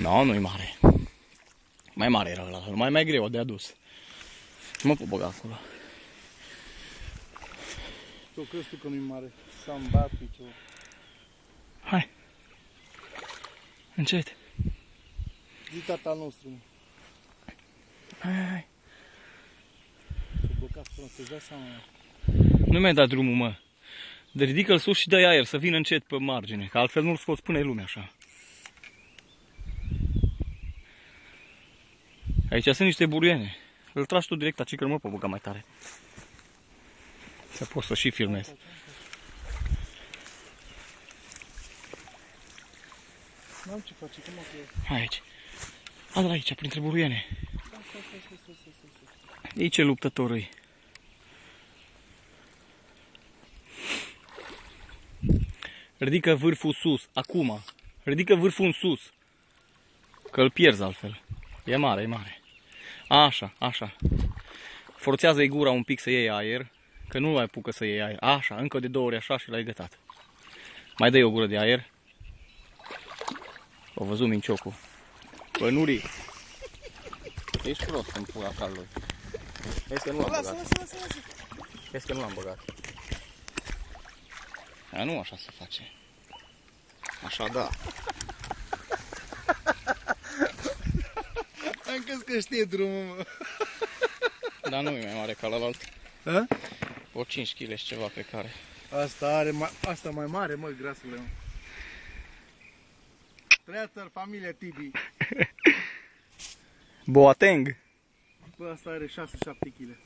No, nu-i mare. Mai mare era ăla, mai greu de adus. Nu mă pot băga acolo. Tu crezi tu că nu-i mare? Să-mi bat piciorul. Hai. Încet. Zi tata nostru, mă. Hai. S-a blocat până să-ți dai seama, mă. Nu mi-ai dat drumul, mă. De ridică-l sus și dă-i aer, să vină încet pe margine, că altfel nu-l scoți până-i lumea așa. Aici sunt niște buruiene. Îl tragi tu direct aici, că nu mă pot băga mai tare. Să poți să și filmezi. N-am ce face, cum că... Hai aici. Adu-l aici, printre buruiene. Stai. Ei ce luptător îi. Ridică vârful sus, acum. Ridică vârful în sus. Că îl pierzi altfel. E mare, e mare. Așa, așa. Forțează-i gura un pic să iei aer, că nu mai apucă să iei aer. Așa, încă de 2 ori așa și l-ai gătat. Mai dă-i o gură de aer. O văzut minciocul. Bă, Nuri. Ești prost în pula calului. Vezi că nu l-am băgat. Vezi că nu l-am băgat. A, nu așa se face. Așa, da. Am crezut că știe drumul, mă. Dar nu e mai mare ca ălalt. A? O 5 kg și ceva pe care. Asta mai mare, mă, grasule, mă. Trăiață familia Tibi. Boateng. Bă, asta are 6-7 kg.